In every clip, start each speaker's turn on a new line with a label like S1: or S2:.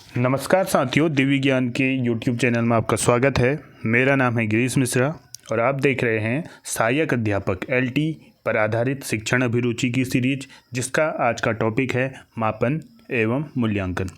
S1: नमस्कार साथियों, दिव्य ज्ञान के YouTube चैनल में आपका स्वागत है। मेरा नाम है गिरीश मिश्रा और आप देख रहे हैं सहायक अध्यापक LT पर आधारित शिक्षण अभिरुचि की सीरीज, जिसका आज का टॉपिक है मापन एवं मूल्यांकन।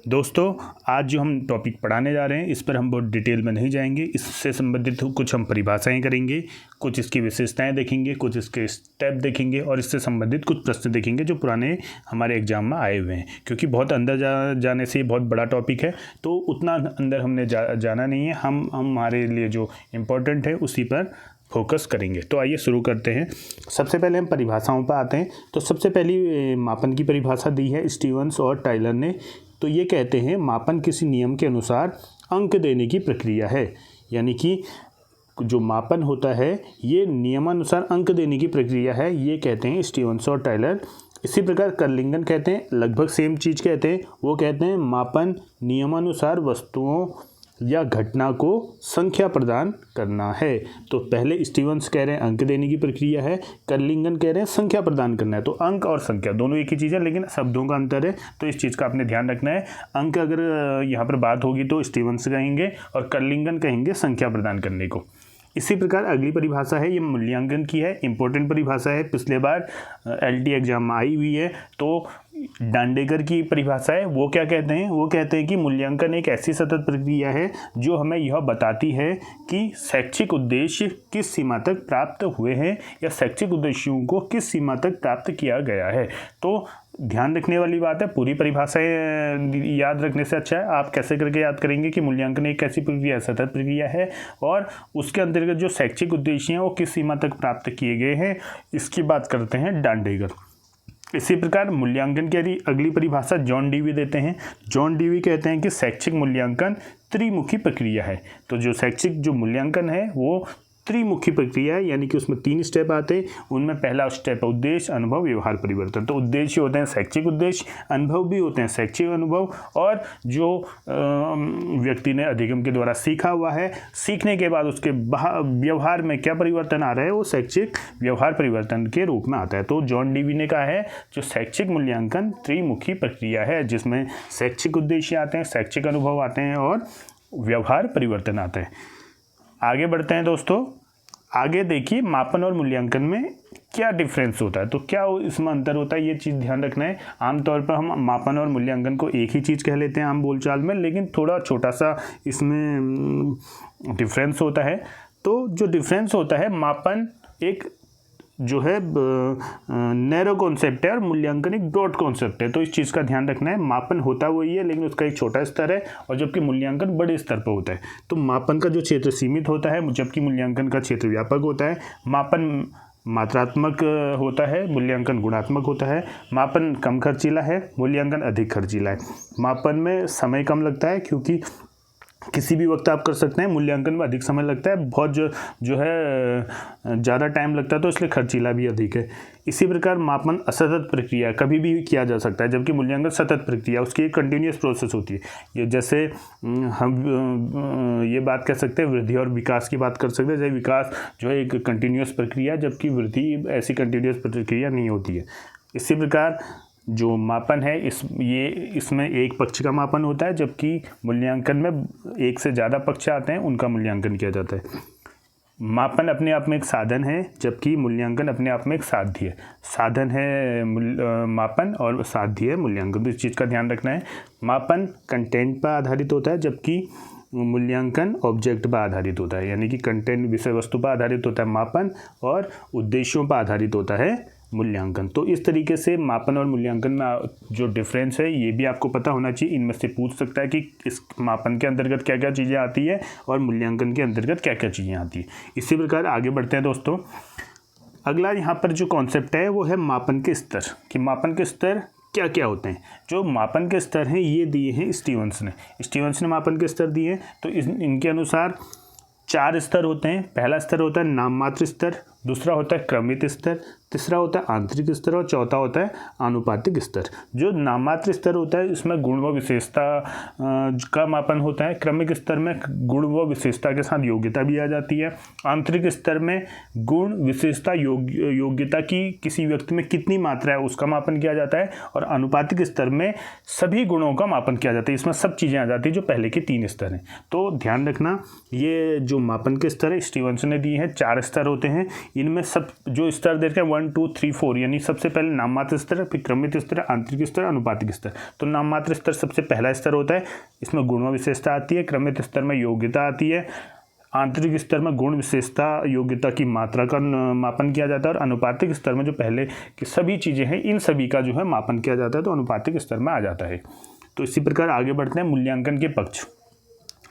S1: दोस्तों, आज जो हम टॉपिक पढ़ाने जा रहे हैं इस पर हम बहुत डिटेल में नहीं जाएंगे। इससे संबंधित कुछ हम परिभाषाएं करेंगे, कुछ इसकी विशेषताएं देखेंगे, कुछ इसके स्टेप देखेंगे और इससे संबंधित कुछ प्रश्न देखेंगे जो पुराने हमारे एग्जाम में आए हुए हैं। क्योंकि बहुत अंदर जाने से ये बहुत बड़ा टॉपिक है, तो उतना अंदर हमने जाना नहीं है। हम हमारे लिए जो इम्पोर्टेंट है उसी पर फोकस करेंगे। तो आइए शुरू करते हैं। सबसे पहले हम परिभाषाओं पर आते हैं। तो सबसे पहली मापन की परिभाषा दी है स्टीवंस और टाइलर ने। तो ये कहते हैं मापन किसी नियम के अनुसार अंक देने की प्रक्रिया है। यानी कि जो मापन होता है ये नियमानुसार अंक देने की प्रक्रिया है, ये कहते हैं स्टीवंस और टाइलर। इसी प्रकार कर्लिंगन कहते हैं, लगभग सेम चीज़ कहते हैं। वो कहते हैं मापन नियमानुसार वस्तुओं या घटना को संख्या प्रदान करना है। तो पहले स्टीवंस कह रहे हैं अंक देने की प्रक्रिया है, कर्लिंगन कह रहे हैं संख्या प्रदान करना है। तो अंक और संख्या दोनों एक ही चीज़ है, लेकिन शब्दों का अंतर है, तो इस चीज़ का आपने ध्यान रखना है। अंक अगर यहाँ पर बात होगी तो स्टीवंस कहेंगे और कर्लिंगन कहेंगे संख्या प्रदान करने को। इसी प्रकार अगली परिभाषा है, ये मूल्यांकन की है, इंपॉर्टेंट परिभाषा है, पिछले बार LT एग्जाम में आई हुई है। तो डांडेकर की परिभाषा है। वो क्या कहते हैं? वो कहते हैं कि मूल्यांकन एक ऐसी सतत प्रक्रिया है जो हमें यह बताती है कि शैक्षिक उद्देश्य किस सीमा तक प्राप्त हुए हैं या शैक्षिक उद्देश्यों को किस सीमा तक प्राप्त किया गया है। तो ध्यान रखने वाली बात है, पूरी परिभाषा याद रखने से अच्छा है आप कैसे करके याद करेंगे कि मूल्यांकन एक ऐसी प्रक्रिया सतत प्रक्रिया है और उसके अंतर्गत जो शैक्षिक उद्देश्य हैं वो किस सीमा तक प्राप्त किए गए हैं, इसकी बात करते हैं डांडेकर। इसी प्रकार मूल्यांकन की अगली परिभाषा जॉन डीवी देते हैं। जॉन डीवी कहते हैं कि शैक्षिक मूल्यांकन त्रिमुखी प्रक्रिया है। तो जो शैक्षिक जो मूल्यांकन है वो त्रिमुखी प्रक्रिया है, यानी कि उसमें 3 स्टेप आते हैं। उनमें पहला स्टेप है उद्देश्य, अनुभव, व्यवहार, परिवर्तन। तो उद्देश्य होते हैं शैक्षिक उद्देश्य, अनुभव भी होते हैं शैक्षिक अनुभव, और जो व्यक्ति ने अधिगम के द्वारा सीखा हुआ है, सीखने के बाद उसके व्यवहार में क्या परिवर्तन आ रहा है वो शैक्षिक व्यवहार परिवर्तन के रूप में आता है। तो जॉन डीवी ने कहा है जो शैक्षिक मूल्यांकन त्रिमुखी प्रक्रिया है, जिसमें शैक्षिक उद्देश्य आते हैं, शैक्षिक अनुभव आते हैं और व्यवहार परिवर्तन आते हैं। आगे बढ़ते हैं दोस्तों। आगे देखिए मापन और मूल्यांकन में क्या डिफरेंस होता है, तो क्या इसमें अंतर होता है, ये चीज़ ध्यान रखना है। आमतौर पर हम मापन और मूल्यांकन को एक ही चीज़ कह लेते हैं आम बोलचाल में, लेकिन थोड़ा छोटा सा इसमें डिफरेंस होता है। तो जो डिफरेंस होता है, मापन एक जो है नैरो कॉन्सेप्ट है और मूल्यांकन एक ब्रॉड कॉन्सेप्ट है। तो इस चीज़ का ध्यान रखना है, मापन होता वही है लेकिन उसका एक छोटा स्तर है, और जबकि मूल्यांकन बड़े स्तर पर होता है। तो मापन का जो क्षेत्र सीमित होता है, जबकि मूल्यांकन का क्षेत्र व्यापक होता है। मापन मात्रात्मक होता है, मूल्यांकन गुणात्मक होता है। मापन कम खर्चीला है, मूल्यांकन अधिक खर्चीला है। मापन में समय कम लगता है क्योंकि किसी भी वक्त आप कर सकते हैं, मूल्यांकन में अधिक समय लगता है, बहुत जो है ज़्यादा टाइम लगता है, तो इसलिए खर्चीला भी अधिक है। इसी प्रकार मापन असतत प्रक्रिया, कभी भी किया जा सकता है, जबकि मूल्यांकन सतत प्रक्रिया, उसकी एक कंटिन्यूस प्रोसेस होती है। ये जैसे हम ये बात कह सकते हैं, वृद्धि और विकास की बात कर सकते हैं। जैसे विकास जो है एक कंटिन्यूस प्रक्रिया, जबकि वृद्धि ऐसी कंटिन्यूस प्रक्रिया नहीं होती है। इसी प्रकार जो मापन है इसमें एक पक्ष का मापन होता है, जबकि मूल्यांकन में एक से ज़्यादा पक्ष आते हैं, उनका मूल्यांकन किया जाता है। मापन अपने आप में एक साधन है, जबकि मूल्यांकन अपने आप में एक साध्य है। साधन है मापन और साध्य है मूल्यांकन, तो इस चीज़ का ध्यान रखना है। मापन कंटेंट पर आधारित होता है, जबकि मूल्यांकन ऑब्जेक्ट पर आधारित होता है। यानी कि कंटेंट विषय वस्तु पर आधारित होता है मापन, और उद्देश्यों पर आधारित होता है मूल्यांकन। तो इस तरीके से मापन और मूल्यांकन में जो डिफरेंस है ये भी आपको पता होना चाहिए। इनमें से पूछ सकता है कि इस मापन के अंतर्गत क्या क्या चीज़ें आती है और मूल्यांकन के अंतर्गत क्या क्या चीज़ें आती है। इसी प्रकार आगे बढ़ते हैं दोस्तों। अगला यहाँ पर जो कॉन्सेप्ट है वो है मापन के स्तर, कि मापन के स्तर क्या क्या होते हैं। जो मापन के स्तर हैं ये दिए हैं स्टीवंस ने मापन के स्तर दिए हैं। तो इनके अनुसार 4 स्तर होते हैं। पहला स्तर होता है नाम मात्र स्तर, दूसरा होता है क्रमित स्तर, तीसरा होता है आंतरिक स्तर और चौथा होता है आनुपातिक स्तर। जो नाममात्र स्तर होता है इसमें गुण व विशेषता का मापन होता है। क्रमिक स्तर में गुण व विशेषता के साथ योग्यता भी आ जाती है। आंतरिक स्तर में गुण विशेषता योग्यता की किसी व्यक्ति में कितनी मात्रा है उसका मापन किया जाता है। और आनुपातिक स्तर में सभी गुणों का मापन किया जाता है। इसमें सब चीज़ें आ जाती है जो पहले के 3 स्तर हैं। तो ध्यान रखना, ये जो मापन के स्तर है स्टीवनसन ने दिए हैं, 4 स्तर होते हैं। इनमें सब जो स्तर देते हैं 1 2 3 4, यानी सबसे पहले नाममात्र स्तर, फिर क्रमित स्तर, आंतरिक स्तर, अनुपातिक स्तर। तो नाममात्र स्तर सबसे पहला स्तर होता है, इसमें गुण व विशेषता आती है। क्रमित स्तर में योग्यता आती है। आंतरिक स्तर में गुण विशेषता योग्यता की मात्रा का मापन किया जाता है। और अनुपातिक स्तर में जो पहले की सभी चीज़ें हैं इन सभी का जो है मापन किया जाता है, तो अनुपातिक स्तर में आ जाता है। तो इसी प्रकार आगे बढ़ते हैं मूल्यांकन के पक्ष।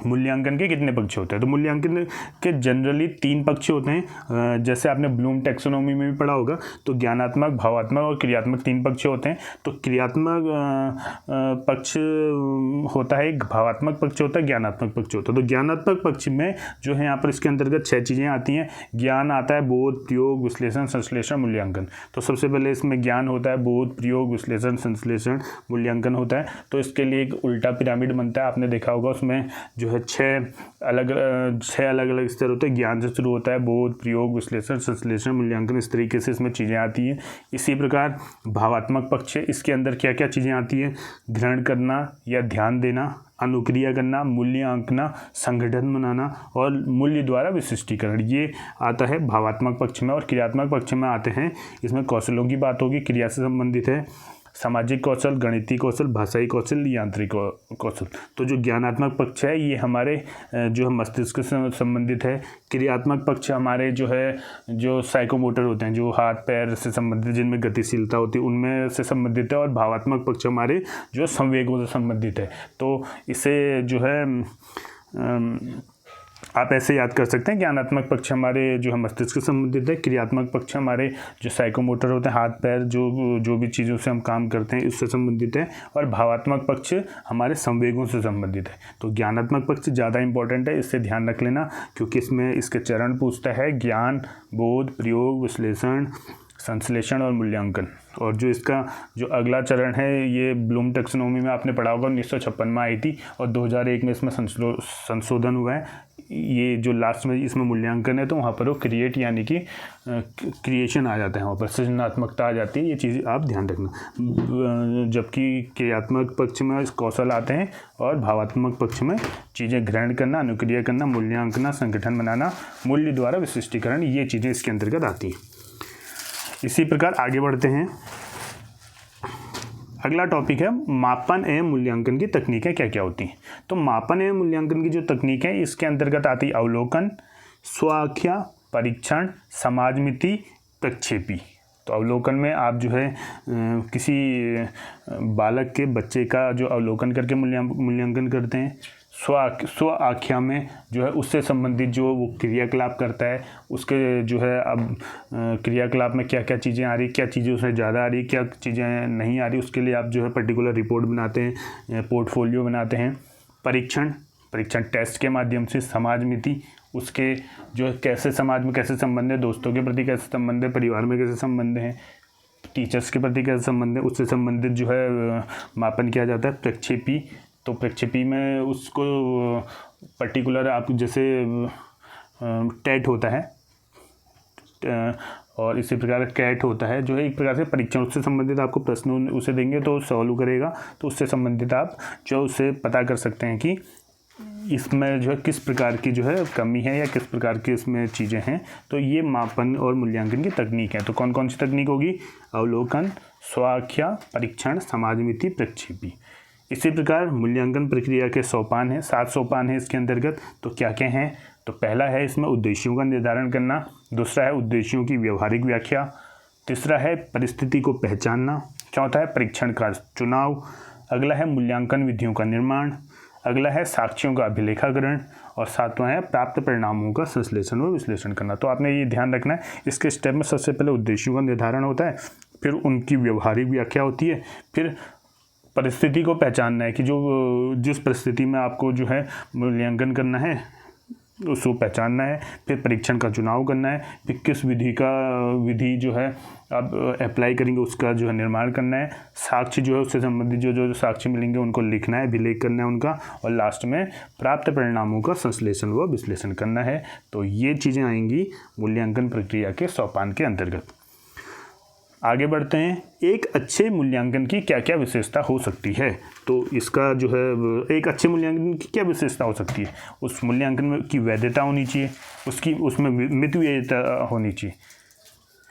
S1: मूल्यांकन के कितने पक्ष होते हैं? तो मूल्यांकन के जनरली 3 पक्ष होते हैं। जैसे आपने ब्लूम टैक्सोनॉमी में भी पढ़ा होगा, तो ज्ञानात्मक, भावात्मक और क्रियात्मक 3 पक्ष होते हैं। तो क्रियात्मक पक्ष होता है, एक भावात्मक पक्ष होता है, ज्ञानात्मक पक्ष होता है। तो ज्ञानात्मक पक्ष में जो है यहाँ पर इसके अंतर्गत 6 चीज़ें आती हैं। ज्ञान आता है, बोध, प्रयोग, विश्लेषण, संश्लेषण, मूल्यांकन। तो सबसे पहले इसमें ज्ञान होता है, बोध, प्रयोग, विश्लेषण, संश्लेषण, मूल्यांकन होता है। तो इसके लिए एक उल्टा पिरामिड बनता है, आपने देखा होगा। उसमें जो है 6 अलग अलग स्तर होते हैं। ज्ञान से शुरू होता है, बोध, प्रयोग, विश्लेषण, संश्लेषण, मूल्यांकन, इस तरीके से इसमें चीज़ें आती हैं। इसी प्रकार भावात्मक पक्ष है, इसके अंदर क्या क्या चीज़ें आती हैं? ग्रहण करना या ध्यान देना, अनुक्रिया करना, मूल्य आंकना, संगठन बनाना और मूल्य द्वारा विशिष्टीकरण, ये आता है भावात्मक पक्ष में। और क्रियात्मक पक्ष में आते हैं, इसमें कौशलों की बात होगी, क्रिया से संबंधित है। सामाजिक कौशल, गणितीय कौशल, भाषाई कौशल, यांत्रिक कौशल। तो जो ज्ञानात्मक पक्ष है ये हमारे जो है मस्तिष्क से संबंधित है। क्रियात्मक पक्ष हमारे जो है जो साइकोमोटर होते हैं, जो हाथ पैर से संबंधित, जिनमें गतिशीलता होती है, उनमें से संबंधित है। और भावात्मक पक्ष हमारे जो संवेगों से संबंधित है। तो इसे जो है आप ऐसे याद कर सकते हैं। ज्ञानात्मक पक्ष हमारे जो है मस्तिष्क से संबंधित है। क्रियात्मक पक्ष हमारे जो साइकोमोटर होते हैं, हाथ पैर, जो भी चीज़ों से हम काम करते हैं उससे संबंधित है। और भावात्मक पक्ष हमारे संवेगों से संबंधित है। तो ज्ञानात्मक पक्ष ज़्यादा इंपॉर्टेंट है, इससे ध्यान रख लेना, क्योंकि इसमें इसके चरण पूछता है ज्ञान, बोध, प्रयोग, विश्लेषण, संश्लेषण और मूल्यांकन। और जो इसका जो अगला चरण है ये ब्लूम टैक्सोनॉमी में आपने पढ़ा होगा, 1956 में आई थी और 2001 में इसमें संशोधन हुआ है। ये जो लास्ट में इसमें मूल्यांकन है, तो वहाँ पर वो क्रिएट यानी कि क्रिएशन आ जाता है, वहाँ पर सृजनात्मकता आ जाती है। ये चीज़ आप ध्यान रखना। जबकि क्रियात्मक पक्ष में कौशल आते हैं और भावात्मक पक्ष में चीज़ें ग्रहण करना, अनुक्रिया करना, मूल्यांकन, संगठन बनाना, मूल्य द्वारा विशिष्टीकरण, ये चीज़ें इसके अंतर्गत आती हैं। इसी प्रकार आगे बढ़ते हैं। अगला टॉपिक है मापन एवं मूल्यांकन की तकनीकें क्या क्या होती हैं। तो मापन एवं मूल्यांकन की जो तकनीक है इसके अंतर्गत आती है अवलोकन, स्वाख्या, परीक्षण, समाजमिति, प्रक्षेपी। तो अवलोकन में आप जो है किसी बालक के बच्चे का जो अवलोकन करके मूल्यांकन करते हैं। स्व आख्या में जो है उससे संबंधित जो वो क्रियाकलाप करता है, उसके जो है अब क्रियाकलाप में क्या क्या चीज़ें आ रही, क्या चीज़ें उसमें ज़्यादा आ रही, क्या चीज़ें नहीं आ रही, उसके लिए आप जो है पर्टिकुलर रिपोर्ट बनाते हैं, पोर्टफोलियो बनाते हैं। परीक्षण टेस्ट के माध्यम से। समाजमिति, उसके जो है कैसे समाज में कैसे संबंध है, दोस्तों के प्रति कैसे संबंध है, परिवार में कैसे संबंध है, टीचर्स के प्रति कैसे संबंध है, उससे संबंधित जो है मापन किया जाता है। प्रक्षेपी, तो प्रक्षेपी में उसको पर्टिकुलर आप जैसे टेट होता है और इसी प्रकार कैट होता है, जो है एक प्रकार से परीक्षण, उससे संबंधित आपको प्रश्न उसे देंगे तो सॉल्व करेगा, तो उससे संबंधित आप जो उससे पता कर सकते हैं कि इसमें जो है किस प्रकार की जो है कमी है या किस प्रकार की इसमें चीज़ें हैं। तो ये मापन और मूल्यांकन की तकनीक है। तो कौन कौन सी तकनीक होगी? अवलोकन, स्वाख्या, परीक्षण, समाजमिति, प्रक्षेपी। इसी प्रकार मूल्यांकन प्रक्रिया के सोपान हैं, 7 सोपान हैं इसके अंतर्गत। तो क्या क्या हैं? तो पहला है इसमें उद्देश्यों का निर्धारण करना, दूसरा है उद्देश्यों की व्यवहारिक व्याख्या, तीसरा है परिस्थिति को पहचानना, चौथा है परीक्षण का चुनाव, अगला है मूल्यांकन विधियों का निर्माण, अगला है साक्ष्यों का अभिलेखाकरण और सातवां है प्राप्त परिणामों का संश्लेषण व विश्लेषण करना। तो आपने ये ध्यान रखना है, इसके स्टेप में सबसे पहले उद्देश्यों का निर्धारण होता है, फिर उनकी व्यवहारिक व्याख्या होती है, फिर परिस्थिति को पहचानना है कि जो जिस परिस्थिति में आपको जो है मूल्यांकन करना है, उसको पहचानना है, फिर परीक्षण का चुनाव करना है, फिर किस विधि जो है आप अप्लाई करेंगे उसका जो है निर्माण करना है, साक्ष्य जो है उससे संबंधित जो साक्ष्य मिलेंगे उनको लिखना है, अभिलेख करना है उनका, और लास्ट में प्राप्त परिणामों का संश्लेषण व विश्लेषण करना है। तो ये चीज़ें आएंगी मूल्यांकन प्रक्रिया के सोपान के अंतर्गत। आगे बढ़ते हैं, एक अच्छे मूल्यांकन की क्या क्या विशेषता हो सकती है। तो इसका जो है एक अच्छे मूल्यांकन की क्या विशेषता हो सकती है, उस मूल्यांकन की वैधता होनी चाहिए, उसमें मितव्ययिता होनी चाहिए,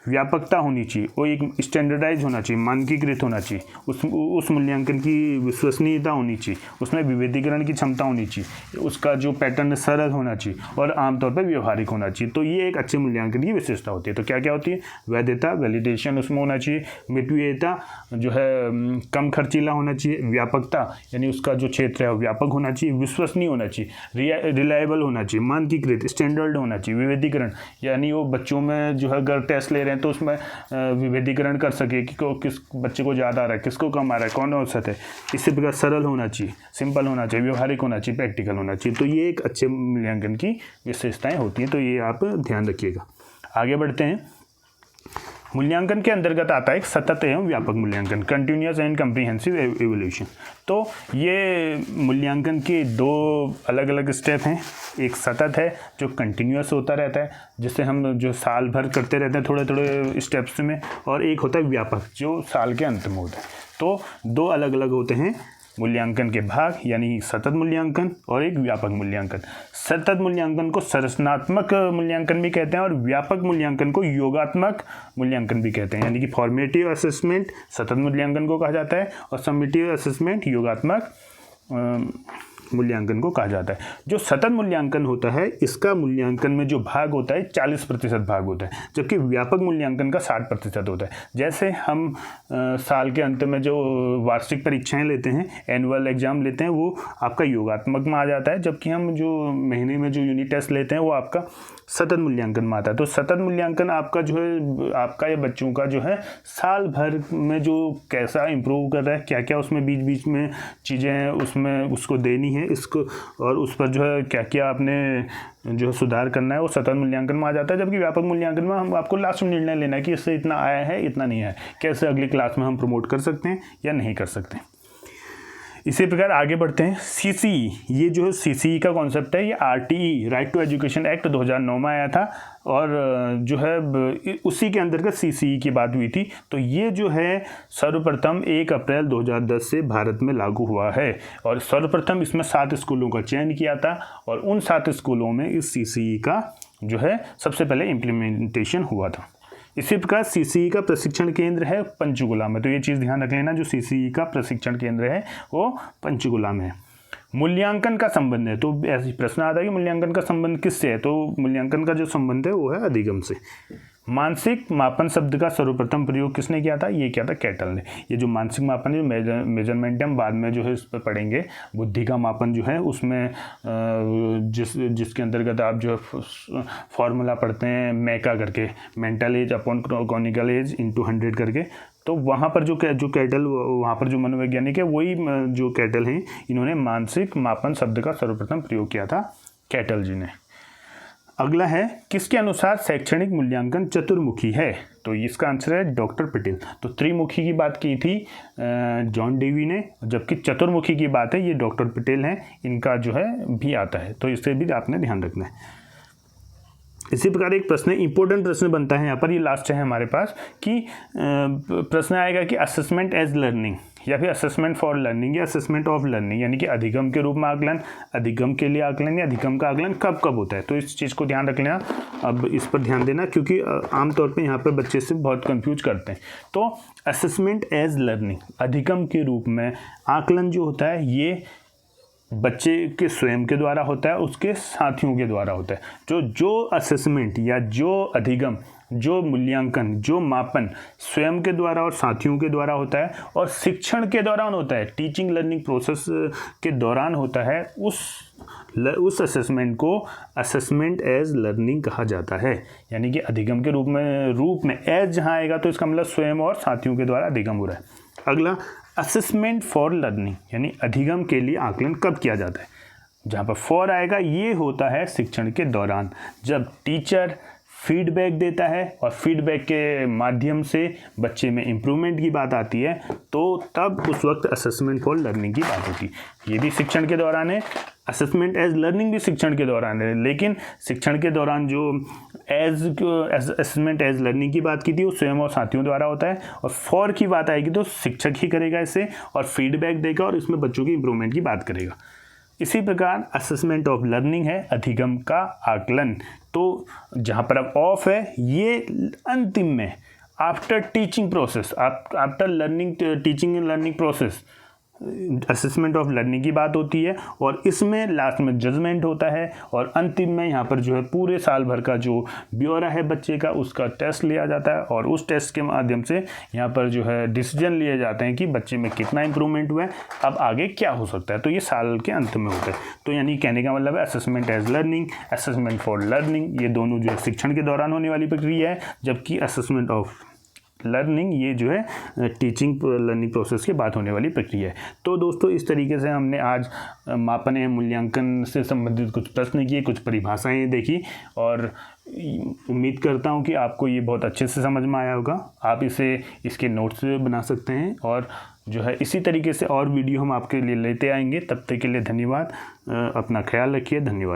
S1: व्यापकता होनी चाहिए, वो एक स्टैंडर्डाइज होना चाहिए, मानकीकृत होना चाहिए, उस मूल्यांकन की विश्वसनीयता होनी चाहिए, उसमें विभेदीकरण की क्षमता होनी चाहिए, उसका जो पैटर्न सरल होना चाहिए और आमतौर पर व्यवहारिक होना चाहिए। तो ये एक अच्छे मूल्यांकन की विशेषता होती है। तो क्या क्या होती है, वैधता, वैलिडेशन उसमें होना चाहिए, मितव्ययिता जो है कम खर्चीला होना चाहिए, व्यापकता यानी उसका जो क्षेत्र है वो व्यापक होना चाहिए, विश्वसनीय होना चाहिए, रिलायबल होना चाहिए, मानकीकृत स्टैंडर्ड होना चाहिए, विभेदीकरण यानी वो बच्चों में जो है अगर टेस्ट ले रहे हैं तो उसमें विभेदीकरण कर सके कि किस बच्चे को ज़्यादा आ रहा है, किसको कम आ रहा है, कौन औसत है। इसी प्रकार सरल होना चाहिए, सिंपल होना चाहिए, व्यवहारिक होना चाहिए, प्रैक्टिकल होना चाहिए। तो ये एक अच्छे मूल्यांकन की विशेषताएं होती हैं, तो ये आप ध्यान रखिएगा। आगे बढ़ते हैं, मूल्यांकन के अंतर्गत आता है एक सतत एवं व्यापक मूल्यांकन, कंटिन्यूअस एंड कम्प्रीहेंसिव एवोल्यूशन। तो ये मूल्यांकन के दो अलग अलग स्टेप हैं, एक सतत है जो कंटिन्यूअस होता रहता है जिसे हम जो साल भर करते रहते हैं थोड़े थोड़े स्टेप्स में, और एक होता है व्यापक जो साल के अंत में होता है। तो दो अलग अलग होते हैं मूल्यांकन के भाग, यानी सतत मूल्यांकन और एक व्यापक मूल्यांकन। सतत मूल्यांकन को संरचनात्मक मूल्यांकन भी कहते हैं और व्यापक मूल्यांकन को योगात्मक मूल्यांकन भी कहते हैं। यानी कि फॉर्मेटिव असेसमेंट सतत मूल्यांकन को कहा जाता है और समेटिव असेसमेंट योगात्मक मूल्यांकन को कहा जाता है। जो सतत मूल्यांकन होता है इसका मूल्यांकन में जो भाग होता है 40% भाग होता है, जबकि व्यापक मूल्यांकन का 60% होता है। जैसे हम साल के अंत में जो वार्षिक परीक्षाएं लेते हैं, एनुअल एग्जाम लेते हैं, वो आपका योगात्मक में आ जाता है, जबकि हम जो महीने में जो यूनिट टेस्ट लेते हैं वो आपका सतत मूल्यांकन में आता है। तो सतत मूल्यांकन आपका जो है आपका या बच्चों का जो है साल भर में जो कैसा इम्प्रूव कर रहा है, क्या क्या उसमें बीच बीच में चीज़ें उसमें उसको देनी है इसको, और उस पर जो है क्या क्या आपने जो सुधार करना है वो सतत मूल्यांकन में आ जाता है। जबकि व्यापक मूल्यांकन में हम आपको लास्ट में निर्णय लेना है कि इससे इतना आया है इतना नहीं आया, कैसे अगली क्लास में हम प्रमोट कर सकते हैं या नहीं कर सकते। इसी प्रकार आगे बढ़ते हैं, सीसीई, ये जो है सीसीई का कॉन्सेप्ट है, ये RTE right to education act 2009 में आया था और जो है उसी के अंतर्गत सीसीई की बात हुई थी। तो ये जो है सर्वप्रथम 1 अप्रैल 2010 से भारत में लागू हुआ है और सर्वप्रथम इसमें 7 स्कूलों का चयन किया था और उन 7 स्कूलों में इस सीसीई का जो है सबसे पहले इम्प्लीमेंटेशन हुआ था। इसी प्रकार सीसीई का प्रशिक्षण केंद्र है पंचकुला में। तो ये चीज़ ध्यान रख लेना, जो सीसीई का प्रशिक्षण केंद्र है वो पंचकुला में है। मूल्यांकन का संबंध है, तो ऐसे प्रश्न आता है कि मूल्यांकन का संबंध किससे है, तो मूल्यांकन का जो संबंध है वो है अधिगम से। मानसिक मापन शब्द का सर्वप्रथम प्रयोग किसने किया था, ये किया था कैटल ने। ये जो मानसिक मापन है मेजरमेंट हम बाद में जो है इस पर पढ़ेंगे। बुद्धि का मापन जो है उसमें जिसके अंतर्गत आप जो है फॉर्मूला पढ़ते हैं मैका करके, मेंटल एज अपॉन कॉनिकल एज इंटू 100 करके। तो वहाँ पर जो कैटल, वहाँ पर जो मनोवैज्ञानिक है वही जो कैटल हैं, इन्होंने मानसिक मापन शब्द का सर्वप्रथम प्रयोग किया था, कैटल जी ने। अगला है, किसके अनुसार शैक्षणिक मूल्यांकन चतुर्मुखी है, तो इसका आंसर है डॉक्टर पटेल। तो त्रिमुखी की बात की थी जॉन डेवी ने, जबकि चतुर्मुखी की बात है ये डॉक्टर पटेल हैं, इनका जो है भी आता है, तो इसे भी आपने ध्यान रखना है। इसी प्रकार एक प्रश्न, इंपॉर्टेंट प्रश्न बनता है यहाँ पर, ये लास्ट है हमारे पास, कि प्रश्न आएगा कि असेसमेंट एज लर्निंग या फिर असेसमेंट फॉर लर्निंग या असेसमेंट ऑफ लर्निंग, यानी कि अधिगम के रूप में आकलन, अधिगम के लिए आकलन या अधिगम का आकलन कब कब होता है। तो इस चीज़ को ध्यान रख लेना, अब इस पर ध्यान देना, क्योंकि आमतौर पे यहाँ पर बच्चे से बहुत कंफ्यूज करते हैं। तो असेसमेंट एज लर्निंग, अधिगम के रूप में आकलन जो होता है ये बच्चे के स्वयं के द्वारा होता है, उसके साथियों के द्वारा होता है। जो असेसमेंट या जो अधिगम, जो मूल्यांकन, जो मापन स्वयं के द्वारा और साथियों के द्वारा होता है और शिक्षण के दौरान होता है, टीचिंग लर्निंग प्रोसेस के दौरान होता है, उस असेसमेंट को असेसमेंट एज लर्निंग कहा जाता है। यानी कि अधिगम के रूप में एज जहाँ आएगा तो इसका मतलब स्वयं और साथियों के द्वारा अधिगम हो रहा है। अगला, असेसमेंट फॉर लर्निंग, यानी अधिगम के लिए आकलन कब किया जाता है। जहाँ पर फॉर आएगा ये होता है शिक्षण के दौरान, जब टीचर फीडबैक देता है और फीडबैक के माध्यम से बच्चे में इम्प्रूवमेंट की बात आती है, तो तब उस वक्त असेसमेंट फॉर लर्निंग की बात होती है। ये भी शिक्षण के दौरान है, असेसमेंट एज लर्निंग भी शिक्षण के दौरान है, लेकिन शिक्षण के दौरान जो असेसमेंट एज लर्निंग की बात की थी वो स्वयं और साथियों द्वारा होता है, और फॉर की बात आएगी तो शिक्षक ही करेगा इसे और फीडबैक देगा और इसमें बच्चों की इम्प्रूवमेंट की बात करेगा। इसी प्रकार असेसमेंट ऑफ लर्निंग है अधिगम का आकलन। तो जहाँ पर अब ऑफ है ये अंतिम में after teaching process, after learning teaching and learning process assessment of learning की बात होती है, और इसमें लास्ट में जजमेंट होता है, और अंतिम में यहाँ पर जो है पूरे साल भर का जो ब्यौरा है बच्चे का उसका टेस्ट लिया जाता है, और उस टेस्ट के माध्यम से यहाँ पर जो है डिसीजन लिए जाते हैं कि बच्चे में कितना इंप्रूवमेंट हुआ है, अब आगे क्या हो सकता है। तो ये साल के अंत में होता है। तो यानी कहने का मतलब है assessment as learning, assessment for learning, ये दोनों जो है शिक्षण के दौरान होने वाली प्रक्रिया है, जबकि असेसमेंट ऑफ लर्निंग ये जो है टीचिंग लर्निंग प्रोसेस के बाद होने वाली प्रक्रिया है। तो दोस्तों इस तरीके से हमने आज मापन एवं मूल्यांकन से संबंधित कुछ प्रश्न किए, कुछ परिभाषाएं देखी, और उम्मीद करता हूं कि आपको ये बहुत अच्छे से समझ में आया होगा। आप इसके नोट्स बना सकते हैं, और जो है इसी तरीके से और वीडियो हम आपके लिए लेते आएंगे। तब तक के लिए धन्यवाद, अपना ख्याल रखिए, धन्यवाद।